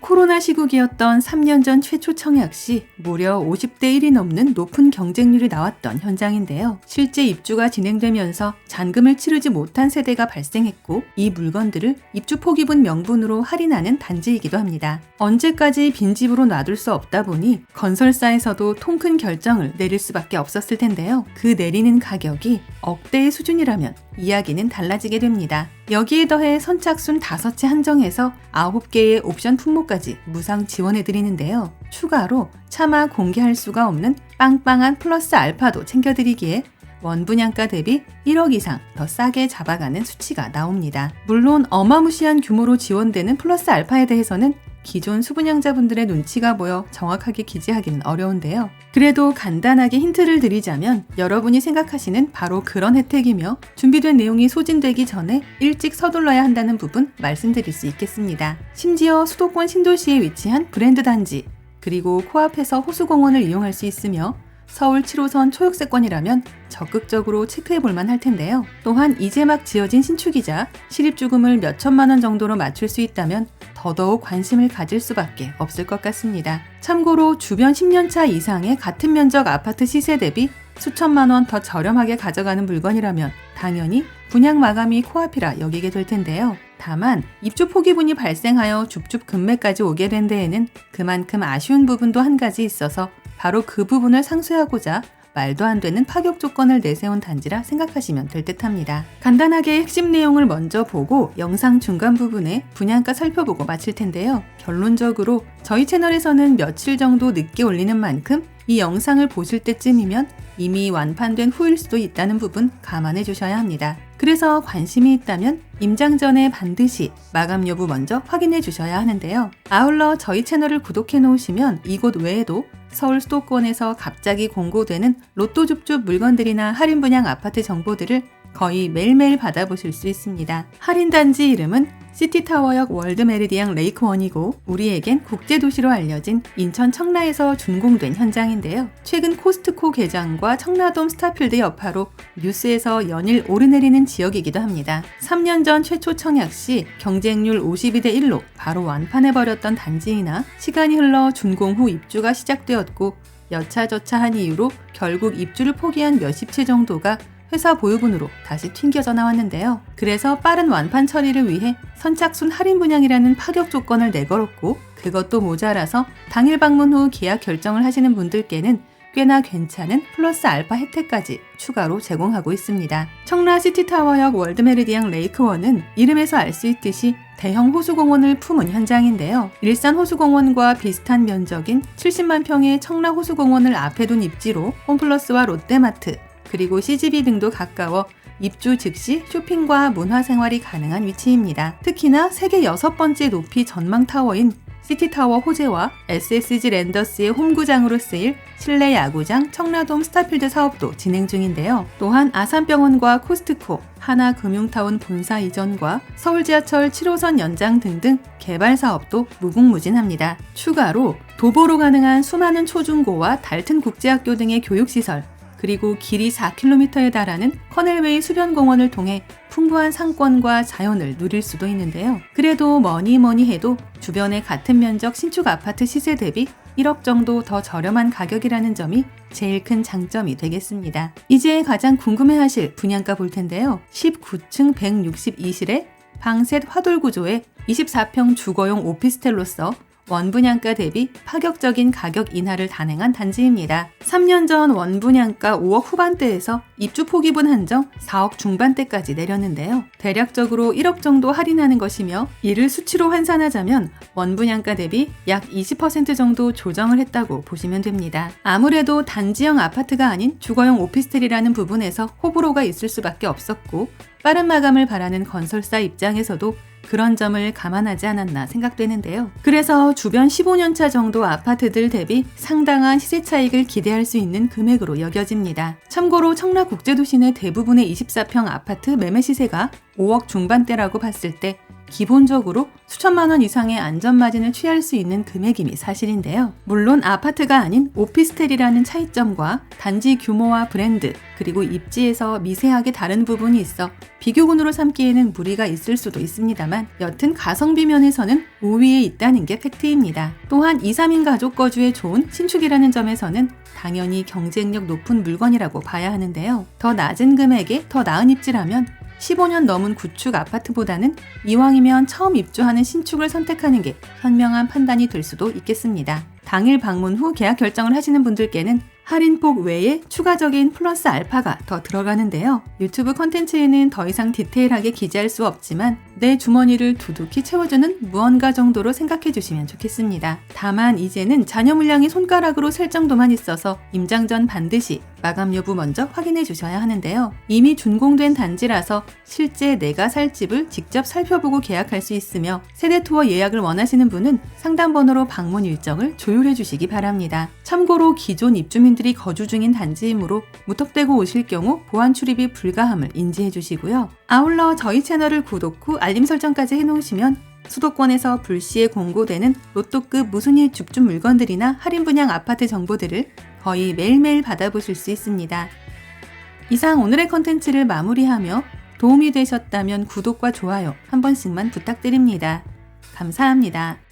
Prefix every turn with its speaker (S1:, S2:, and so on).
S1: 코로나 시국이었던 3년 전 최초 청약 시 무려 50대 1이 넘는 높은 경쟁률이 나왔던 현장인데요. 실제 입주가 진행되면서 잔금을 치르지 못한 세대가 발생했고 이 물건들을 입주 포기분 명분으로 할인하는 단지이기도 합니다. 언제까지 빈집으로 놔둘 수 없다 보니 건설사에서도 통 큰 결정을 내릴 수밖에 없었을 텐데요. 그 내리는 가격이 억대의 수준이라면 이야기는 달라지게 됩니다. 여기에 더해 선착순 5채 한정해서 9개의 옵션 품목까지 무상 지원해드리는데요. 추가로 차마 공개할 수가 없는 빵빵한 플러스 알파도 챙겨드리기에 원분양가 대비 1억 이상 더 싸게 잡아가는 수치가 나옵니다. 물론 어마무시한 규모로 지원되는 플러스 알파에 대해서는 기존 수분양자분들의 눈치가 보여 정확하게 기재하기는 어려운데요. 그래도 간단하게 힌트를 드리자면 여러분이 생각하시는 바로 그런 혜택이며 준비된 내용이 소진되기 전에 일찍 서둘러야 한다는 부분 말씀드릴 수 있겠습니다. 심지어 수도권 신도시에 위치한 브랜드 단지, 그리고 코앞에서 호수공원을 이용할 수 있으며 서울 7호선 초역세권이라면 적극적으로 체크해볼만 할 텐데요. 또한 이제 막 지어진 신축이자 실입주금을 몇 천만 원 정도로 맞출 수 있다면 더더욱 관심을 가질 수밖에 없을 것 같습니다. 참고로 주변 10년차 이상의 같은 면적 아파트 시세 대비 수천만 원 더 저렴하게 가져가는 물건이라면 당연히 분양 마감이 코앞이라 여기게 될 텐데요. 다만 입주 포기분이 발생하여 줍줍 금매까지 오게 된 데에는 그만큼 아쉬운 부분도 한 가지 있어서 바로 그 부분을 상쇄하고자 말도 안 되는 파격 조건을 내세운 단지라 생각하시면 될 듯합니다. 간단하게 핵심 내용을 먼저 보고 영상 중간 부분에 분양가 살펴보고 마칠 텐데요. 결론적으로 저희 채널에서는 며칠 정도 늦게 올리는 만큼 이 영상을 보실 때쯤이면 이미 완판된 후일 수도 있다는 부분 감안해 주셔야 합니다. 그래서 관심이 있다면 임장 전에 반드시 마감 여부 먼저 확인해 주셔야 하는데요. 아울러 저희 채널을 구독해 놓으시면 이곳 외에도 서울 수도권에서 갑자기 공고되는 로또 줍줍 물건들이나 할인 분양 아파트 정보들을 거의 매일매일 받아보실 수 있습니다. 할인 단지 이름은 시티타워역 월드메리디앙 레이크원이고 우리에겐 국제도시로 알려진 인천 청라에서 준공된 현장인데요. 최근 코스트코 개장과 청라돔 스타필드 여파로 뉴스에서 연일 오르내리는 지역이기도 합니다. 3년 전 최초 청약 시 경쟁률 52대 1로 바로 완판해버렸던 단지이나 시간이 흘러 준공 후 입주가 시작되었고 여차저차한 이유로 결국 입주를 포기한 몇십 채 정도가 회사 보유분으로 다시 튕겨져 나왔는데요. 그래서 빠른 완판 처리를 위해 선착순 할인 분양이라는 파격 조건을 내걸었고 그것도 모자라서 당일 방문 후 계약 결정을 하시는 분들께는 꽤나 괜찮은 플러스 알파 혜택까지 추가로 제공하고 있습니다. 청라 시티타워역 월드메리디앙 레이크원은 이름에서 알 수 있듯이 대형 호수공원을 품은 현장인데요. 일산 호수공원과 비슷한 면적인 70만 평의 청라 호수공원을 앞에 둔 입지로 홈플러스와 롯데마트, 그리고 CGV 등도 가까워 입주 즉시 쇼핑과 문화생활이 가능한 위치입니다. 특히나 세계 6번째 높이 전망타워인 시티타워 호재와 SSG 랜더스의 홈구장으로 쓰일 실내 야구장 청라돔 스타필드 사업도 진행 중인데요. 또한 아산병원과 코스트코, 하나금융타운 본사 이전과 서울지하철 7호선 연장 등등 개발 사업도 무궁무진합니다. 추가로 도보로 가능한 수많은 초중고와 달튼 국제학교 등의 교육시설, 그리고 길이 4km에 달하는 커넬웨이 수변공원을 통해 풍부한 상권과 자연을 누릴 수도 있는데요. 그래도 뭐니 해도 주변의 같은 면적 신축 아파트 시세 대비 1억 정도 더 저렴한 가격이라는 점이 제일 큰 장점이 되겠습니다. 이제 가장 궁금해하실 분양가 볼 텐데요. 19층 162실에 방셋 화돌 구조의 24평 주거용 오피스텔로서 원분양가 대비 파격적인 가격 인하를 단행한 단지입니다. 3년 전 원분양가 5억 후반대에서 입주 포기분 한정 4억 중반대까지 내렸는데요. 대략적으로 1억 정도 할인하는 것이며 이를 수치로 환산하자면 원분양가 대비 약 20% 정도 조정을 했다고 보시면 됩니다. 아무래도 단지형 아파트가 아닌 주거용 오피스텔이라는 부분에서 호불호가 있을 수밖에 없었고 빠른 마감을 바라는 건설사 입장에서도 그런 점을 감안하지 않았나 생각되는데요. 그래서 주변 15년차 정도 아파트들 대비 상당한 시세 차익을 기대할 수 있는 금액으로 여겨집니다. 참고로 청라국제도시 내 대부분의 24평 아파트 매매 시세가 5억 중반대라고 봤을 때 기본적으로 수천만 원 이상의 안전마진을 취할 수 있는 금액임이 사실인데요. 물론 아파트가 아닌 오피스텔이라는 차이점과 단지 규모와 브랜드, 그리고 입지에서 미세하게 다른 부분이 있어 비교군으로 삼기에는 무리가 있을 수도 있습니다만 여튼 가성비 면에서는 우위에 있다는 게 팩트입니다. 또한 2, 3인 가족 거주에 좋은 신축이라는 점에서는 당연히 경쟁력 높은 물건이라고 봐야 하는데요. 더 낮은 금액에 더 나은 입지라면 15년 넘은 구축 아파트보다는 이왕이면 처음 입주하는 신축을 선택하는 게 현명한 판단이 될 수도 있겠습니다. 당일 방문 후 계약 결정을 하시는 분들께는 할인폭 외에 추가적인 플러스 알파가 더 들어가는데요. 유튜브 컨텐츠에는 더 이상 디테일하게 기재할 수 없지만 내 주머니를 두둑히 채워주는 무언가 정도로 생각해 주시면 좋겠습니다. 다만 이제는 자녀 물량이 손가락으로 셀 정도만 있어서 임장 전 반드시 마감 여부 먼저 확인해 주셔야 하는데요. 이미 준공된 단지라서 실제 내가 살 집을 직접 살펴보고 계약할 수 있으며 세대 투어 예약을 원하시는 분은 상담 번호로 방문 일정을 조율해 주시기 바랍니다. 참고로 기존 입주민들이 거주 중인 단지이므로 무턱대고 오실 경우 보안 출입이 불가함을 인지해 주시고요. 아울러 저희 채널을 구독 후 알림 설정까지 해놓으시면 수도권에서 불시에 공고되는 로또급 무순위 줍줍 물건들이나 할인 분양 아파트 정보들을 거의 매일매일 받아보실 수 있습니다. 이상 오늘의 컨텐츠를 마무리하며 도움이 되셨다면 구독과 좋아요 한 번씩만 부탁드립니다. 감사합니다.